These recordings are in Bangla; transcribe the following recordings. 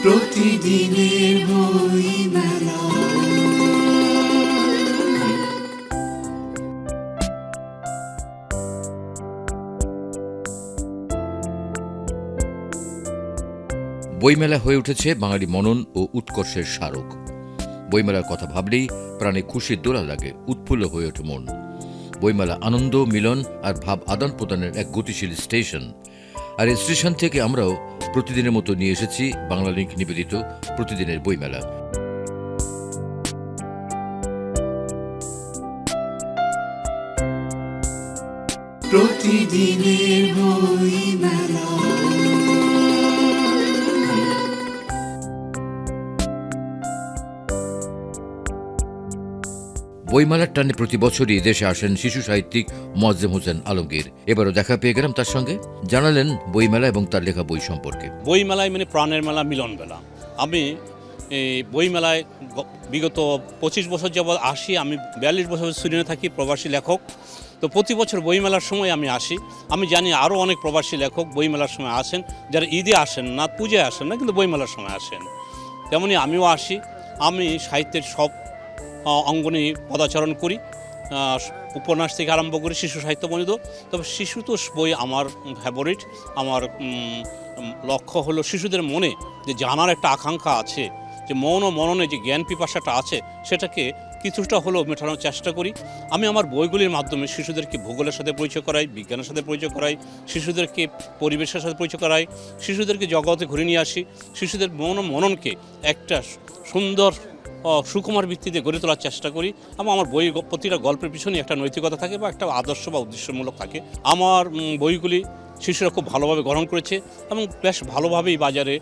প্রতিদিনের বইমেলা। বইমেলা হয়ে উঠেছে বাঙালি মনন ও উৎকর্ষের স্মারক। বইমেলার কথা ভাবলেই প্রাণে খুশির দোলা লাগে, উৎফুল্ল হয়ে ওঠে মন। বইমেলা আনন্দ, মিলন আর ভাব আদান প্রদানের এক গতিশীল স্টেশন। আর এই স্টেশন থেকে আমরাও প্রতিদিনের মতো নিয়ে এসেছি বাংলালিংক নিবেদিত প্রতিদিনের বইমেলা। প্রতিদিনের বইমেলা। বইমেলার টানে প্রতি বছরই দেশে আসেন শিশু সাহিত্যিক মোয়াজ্জেম হোসেন আলমগীর। এবারও দেখা পেয়ে গেলাম তার সঙ্গে। জানালেন বইমেলা এবং তার লেখা বই সম্পর্কে। বইমেলায় মানে প্রাণের মেলা, মিলন মেলা। আমি এই বইমেলায় বিগত 25 বছর যাবৎ আসি। আমি 42 বছর সুইডেনে থাকি, প্রবাসী লেখক। তো প্রতি বছর বইমেলার সময় আমি আসি। আমি জানি আরও অনেক প্রবাসী লেখক বইমেলার সময় আসেন, যারা ঈদে আসেন না, পূজায় আসেন না, কিন্তু বইমেলার সময় আসেন। তেমনি আমিও আসি। আমি সাহিত্যের সব অঙ্গনে পদাচরণ করি, উপন্যাস থেকে আরম্ভ করে শিশু সাহিত্য বর্ণিত। তবে শিশুতোষ বই আমার ফেভারিট। আমার লক্ষ্য হলো শিশুদের মনে যে জানার একটা আকাঙ্ক্ষা আছে, যে মন ও মননে যে জ্ঞান পিপাসাটা আছে, সেটাকে কিছুটা হলেও মেটানোর চেষ্টা করি। আমি আমার বইগুলির মাধ্যমে শিশুদেরকে ভূগোলের সাথে পরিচয় করাই, বিজ্ঞানের সাথে পরিচয় করাই, শিশুদেরকে পরিবেশের সাথে পরিচয় করাই, শিশুদেরকে জগতে ঘুরে নিয়ে আসি, শিশুদের মন ও মননকে একটা সুন্দর সুকুমার ভিত্তিতে গড়ে তোলার চেষ্টা করি। এবং আমার বই প্রতিটা গল্পের পিছনে একটা নৈতিকতা থাকে বা একটা আদর্শ বা উদ্দেশ্যমূলক থাকে। আমার বইগুলি শিশুরা খুব ভালোভাবে গ্রহণ করেছে এবং বেশ ভালোভাবেই বাজারে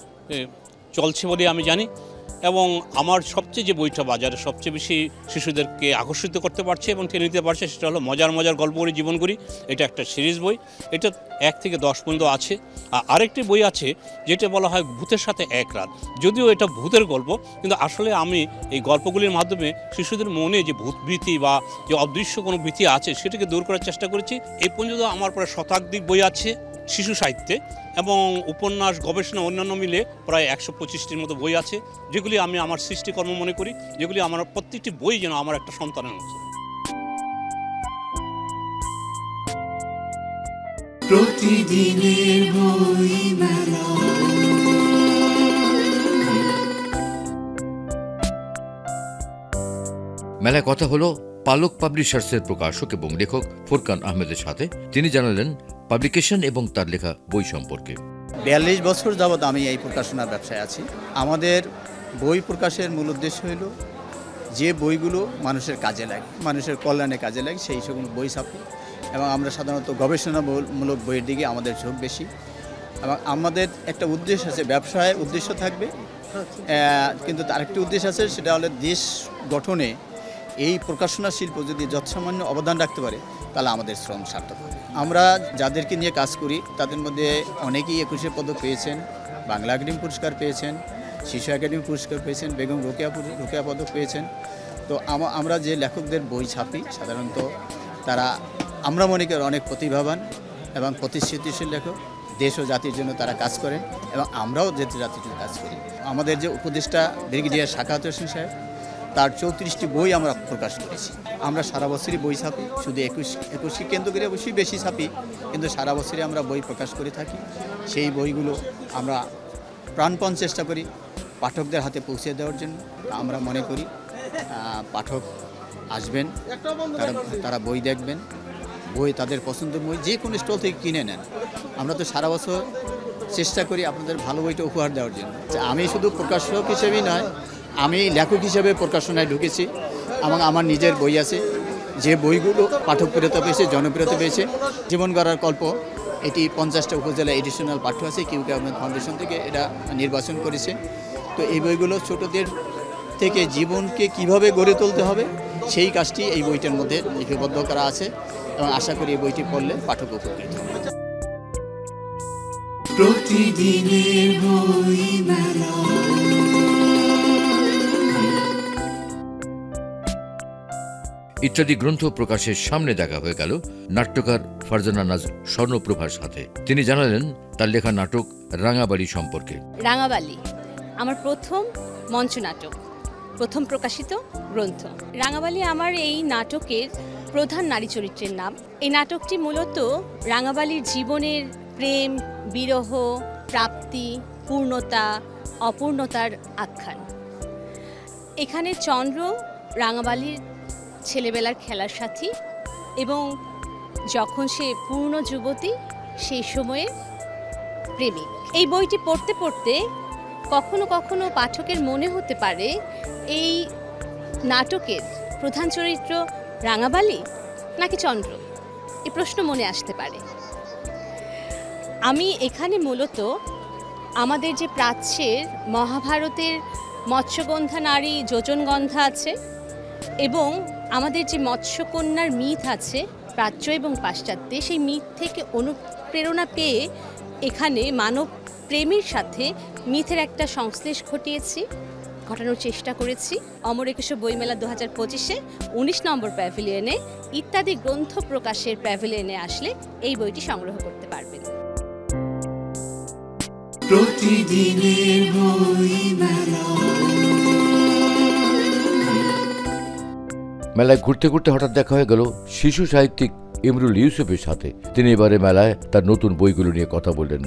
চলছে বলে আমি জানি। এবং আমার সবচেয়ে যে বইটা বাজারে সবচেয়ে বেশি শিশুদেরকে আকর্ষিত করতে পারছে এবং টেনে নিতে পারছে, সেটা হলো মজার মজার গল্প করি জীবন করি। এটা একটা সিরিজ বই। এটা 1 থেকে 10 পর্যন্ত আছে। আর আরেকটি বই আছে যেটা বলা হয় ভূতের সাথে এক রাত। যদিও এটা ভূতের গল্প, কিন্তু আসলে আমি এই গল্পগুলির মাধ্যমে শিশুদের মনে যে ভূতভীতি বা যে অদৃশ্য কোনো ভীতি আছে, সেটাকে দূর করার চেষ্টা করেছি। এই পর্যন্ত আমার প্রায় শতাধিক বই আছে শিশু সাহিত্যে, এবং উপন্যাস, গবেষণা অন্যান্য মিলে প্রায় 125টির মতো বই আছে, যেগুলি আমি আমার সৃষ্টিকর্ম মনে করি, যেগুলি আমার প্রত্যেকটি বই যেন আমার একটা সন্তানের মতো। প্রতিদিনের বইমেলা। মেলায় কথা হলো পালক পাবলিশার্সের প্রকাশক এবং লেখক ফুরকান আহমেদের সাথে। তিনি জানালেন পাবলিকেশন এবং তার লেখা বই সম্পর্কে। 42 বছর যাবৎ আমি এই প্রকাশনার ব্যবসায় আছি। আমাদের বই প্রকাশের মূল উদ্দেশ্য হলো যে বইগুলো মানুষের কাজে লাগে, মানুষের কল্যাণে কাজে লাগে, সেই সকল বই ছাপি। এবং আমরা সাধারণত গবেষণামূলক বইয়ের দিকে আমাদের ঝোঁক বেশি। এবং আমাদের একটা উদ্দেশ্য আছে, ব্যবসায় উদ্দেশ্য থাকবে, কিন্তু তার একটি উদ্দেশ্য আছে, সেটা হলো দেশ গঠনে এই প্রকাশনা শিল্প যদি যৎসামান্য অবদান রাখতে পারে, তাহলে আমাদের শ্রম সার্থক হবে। আমরা যাদেরকে নিয়ে কাজ করি তাদের মধ্যে অনেকেই 21শে পদক পেয়েছেন, বাংলা একাডেমি পুরস্কার পেয়েছেন, শিশু একাডেমি পুরস্কার পেয়েছেন, বেগম রোকেয়া পদক পেয়েছেন। তো আমরা যে লেখকদের বই ছাপি সাধারণত তারা, আমরা মনে করি, অনেক প্রতিভাবান এবং প্রতিশ্রুতিশীল লেখক। দেশ ও জাতির জন্য তারা কাজ করেন এবং আমরাও জাতির জন্য কাজ করি। আমাদের যে উপদেষ্টা ব্রিগেডিয়ার সাখাওয়াত হোসেন সাহেব, তার 34টি বই আমরা প্রকাশ করেছি। আমরা সারা বছরই বই ছাপি, শুধু 21 কেন্দ্র করে অবশ্যই বেশি ছাপি, কিন্তু সারা বছরই আমরা বই প্রকাশ করে থাকি। সেই বইগুলো আমরা প্রাণপণ চেষ্টা করি পাঠকদের হাতে পৌঁছে দেওয়ার জন্য। আমরা মনে করি পাঠক আসবেন, তারা বই দেখবেন, বই তাদের পছন্দের বই যে কোনো স্টল থেকে কিনে নেন। আমরা তো সারা বছর চেষ্টা করি আপনাদের ভালো বইটা উপহার দেওয়ার জন্য। আমি শুধু প্রকাশক হিসেবেই নয়, আমি লেখক হিসেবে প্রকাশনায় ঢুকেছি এবং আমার নিজের বই আছে, যে বইগুলো পাঠকপ্রিয়তা পেয়েছে, জনপ্রিয়তা পেয়েছে। জীবন গড়ার গল্প, এটি 50টা উপজেলা এডিশনাল পাঠ্য আছে, কিউকে আহমেদ ফাউন্ডেশন থেকে এটা নির্বাচন করেছে। তো এই বইগুলো ছোটদের থেকে জীবনকে কিভাবে গড়ে তুলতে হবে সেই কাজটি এই বইটার মধ্যে লিপিবদ্ধ করা আছে, এবং আশা করি এই বইটি পড়লে পাঠক উপকৃত হবে। প্রতিদিনের বইমেলা। ইত্যাদি গ্রন্থ প্রকাশের সামনে দেখা হয়ে গেল নাট্যকার ফারজানা নাজ স্বর্ণপ্রভার সাথে। তিনি জানালেন তার লেখা নাটক রাঙাবাড়ি সম্পর্কে। রাঙাবালি আমার প্রথম মঞ্চনাটক, প্রথম প্রকাশিত গ্রন্থ। রাঙাবালি আমার এই নাটকের প্রধান নারী চরিত্রের নাম। এই নাটকটি মূলত রাঙাবালির জীবনের প্রেম, বিরহ, প্রাপ্তি, পূর্ণতা, অপূর্ণতার আখ্যান। এখানে চন্দ্র রাঙাবালির ছেলেবেলার খেলার সাথী এবং যখন সে পূর্ণ যুবতী সেই সময়ে প্রেমিক। এই বইটি পড়তে পড়তে কখনো কখনো পাঠকের মনে হতে পারে এই নাটকের প্রধান চরিত্র রাঙাবালি নাকি চন্দ্র, এই প্রশ্ন মনে আসতে পারে। আমি এখানে মূলত আমাদের যে প্রাচ্যের মহাভারতের মৎস্যগন্ধা নারী যোজনগন্ধা আছে এবং আমাদের যে মৎস্যকন্যার মিথ আছে প্রাচ্য এবং পাশ্চাত্যে, সেই মিথ থেকে অনুপ্রেরণা পেয়ে এখানে মানব প্রেমের সাথে মিথের একটা সংশ্লেষ ঘটানোর চেষ্টা করেছি। অমর একুশে বইমেলা 2025-এ 19 নম্বর প্যাভিলিয়নে ইত্যাদি গ্রন্থ প্রকাশের প্যাভিলিয়নে আসলে এই বইটি সংগ্রহ করতে পারবেন। প্রতিদিনের বইমেলা। মেলায় ঘুরতে ঘুরতে হঠাৎ দেখা হয়ে গেল শিশু সাহিত্যিক ইমরুল ইউসুফের সাথে। তিনি এবারে মেলায় তার নতুন বইগুলো নিয়ে কথা বললেন।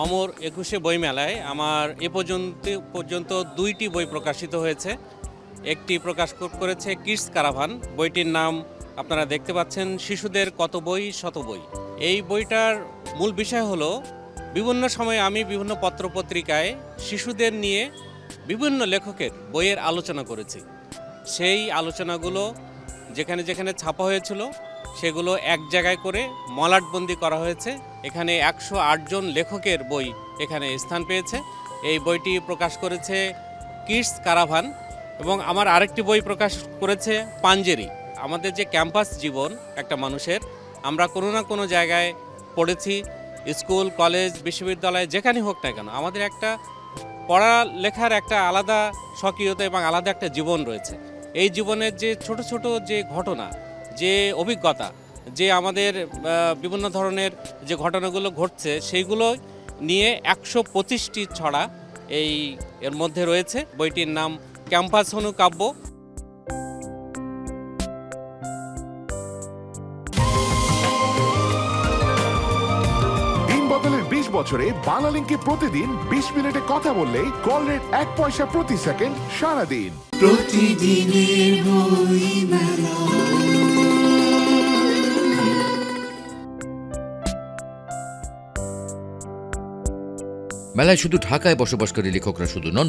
অমর একুশে বইমেলায় আমার এ পর্যন্ত 2টি বই প্রকাশিত হয়েছে। একটি প্রকাশ করেছে কিডস কারাভান, বইটির নাম আপনারা দেখতে পাচ্ছেন, শিশুদের কত বই শত বই। এই বইটার মূল বিষয় হলো বিভিন্ন সময়ে আমি বিভিন্ন পত্রপত্রিকায় শিশুদের নিয়ে বিভিন্ন লেখকের বইয়ের আলোচনা করেছি। সেই আলোচনাগুলো যেখানে যেখানে ছাপা হয়েছিল সেগুলো এক জায়গায় করে মলাটবন্দি করা হয়েছে। এখানে 108 জন লেখকের বই এখানে স্থান পেয়েছে। এই বইটি প্রকাশ করেছে কিডস কারাভান। এবং আমার আরেকটি বই প্রকাশ করেছে পাঞ্জেরি। আমাদের যে ক্যাম্পাস জীবন একটা মানুষের, আমরা কোনো না কোনো জায়গায় পড়েছি, স্কুল, কলেজ, বিশ্ববিদ্যালয়, যেখানে হোক না কেন, আমাদের একটা পড়ালেখার একটা আলাদা স্বকীয়তা এবং আলাদা একটা জীবন রয়েছে। এই জীবনের যে ছোট ছোট যে ঘটনা, যে অভিজ্ঞতা, যে আমাদের বিভিন্ন ধরনের যে ঘটনাগুলো ঘটছে, সেইগুলো নিয়ে 125টি ছড়া এর মধ্যে রয়েছে। বইটির নাম ক্যাম্পাস অনুকাব্য। বদলের 20 বছরে বাংলালিংকে প্রতিদিন 20 মিনিটে কথা বললেই কল রেট 1 পয়সা প্রতি সেকেন্ড সারাদিন। প্রতিদিনের বইমেলা। মেলায় শুধু ঢাকায় বসবাসকারী লেখকরা শুধু নন,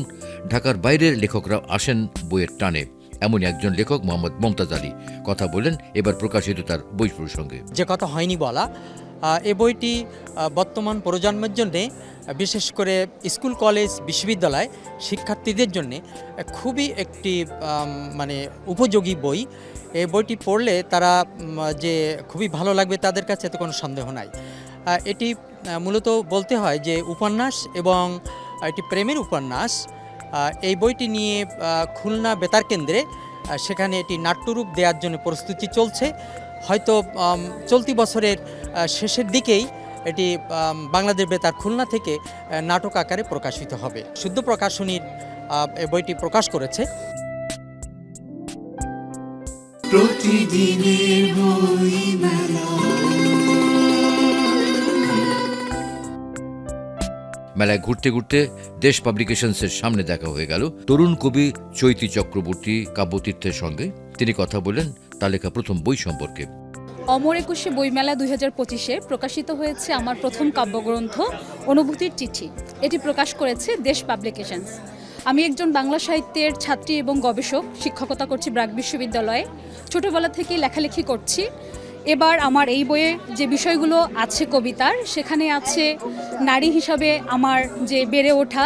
ঢাকার বাইরের লেখকরা আসেন বইয়ের টানে। এমন একজন লেখক মোহাম্মদ মমতাজ আলী কথা বলেন এবার প্রকাশিত তার বই প্রসঙ্গে। যে কথা হয়নি বলা, এই বইটি বর্তমান প্রজন্মের জন্যে, বিশেষ করে স্কুল, কলেজ, বিশ্ববিদ্যালয় শিক্ষার্থীদের জন্যে খুবই একটি উপযোগী বই। এই বইটি পড়লে তারা যে খুবই ভালো লাগবে তাদের কাছে এতে কোনো সন্দেহ নাই। এটি মূলত বলতে হয় যে উপন্যাস এবং এটি প্রেমের উপন্যাস। এই বইটি নিয়ে খুলনা বেতার কেন্দ্রে সেখানে এটি নাট্যরূপ দেওয়ার জন্য প্রস্তুতি চলছে। হয়তো চলতি বছরের শেষের দিকেই এটি বাংলাদেশ বেতার খুলনা থেকে নাটক আকারে প্রকাশিত হবে। শুদ্ধ প্রকাশনীর বইটি প্রকাশ করেছে। প্রতিদিনের বইমেলা। মেলায় ঘুরতে ঘুরতে দেশ পাবলিকেশনসের সামনে দেখা হয়ে গেল তরুণ কবি চৈতি চক্রবর্তী কাব্যতীর্থের সঙ্গে। তিনি কথা বলেন তার লেখা প্রথম বই সম্পর্কে। অমর একুশে বইমেলা 2025-এ প্রকাশিত হয়েছে আমার প্রথম কাব্যগ্রন্থ অনুভূতির চিঠি। এটি প্রকাশ করেছে দেশ পাবলিকেশনস। আমি একজন বাংলা সাহিত্যের ছাত্রী এবং গবেষক, শিক্ষকতা করছি ব্র্যাক বিশ্ববিদ্যালয়ে। ছোটোবেলা থেকেই লেখালেখি করছি। এবার আমার এই বইয়ে যে বিষয়গুলো আছে কবিতার, সেখানে আছে নারী হিসাবে আমার যে বেড়ে ওঠা,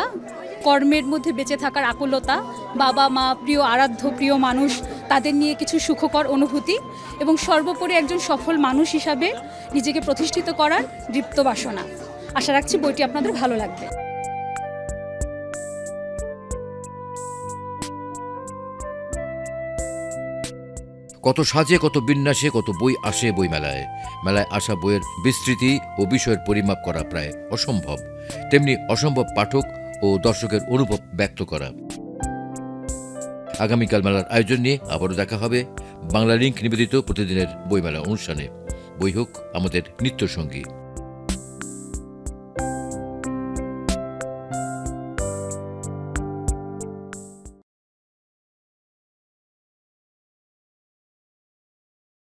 কর্মের মধ্যে বেঁচে থাকার আকুলতা, বাবা মা, প্রিয় আরাধ্য প্রিয় মানুষ, তাদের নিয়ে কিছু সুখকর অনুভূতি এবং সর্বোপরি একজন সফল মানুষ হিসাবে নিজেকে প্রতিষ্ঠিত করার দীপ্ত বাসনা। আশা রাখছি বইটি আপনাদের ভালো লাগবে। কত সাজে, কত বিন্যাসে, কত বই আসে বইমেলায়। মেলায় আসা বইয়ের বিস্তৃতি ও বিষয়ের পরিমাপ করা প্রায় অসম্ভব। তেমনি অসম্ভব পাঠক ও দর্শকের অনুভব ব্যক্ত করা। আগামীকাল মেলার আয়োজন নিয়ে আবারও দেখা হবে বাংলা লিংক নিবেদিত প্রতিদিনের বইমেলা অনুষ্ঠানে। বই হোক আমাদের নিত্যসঙ্গী।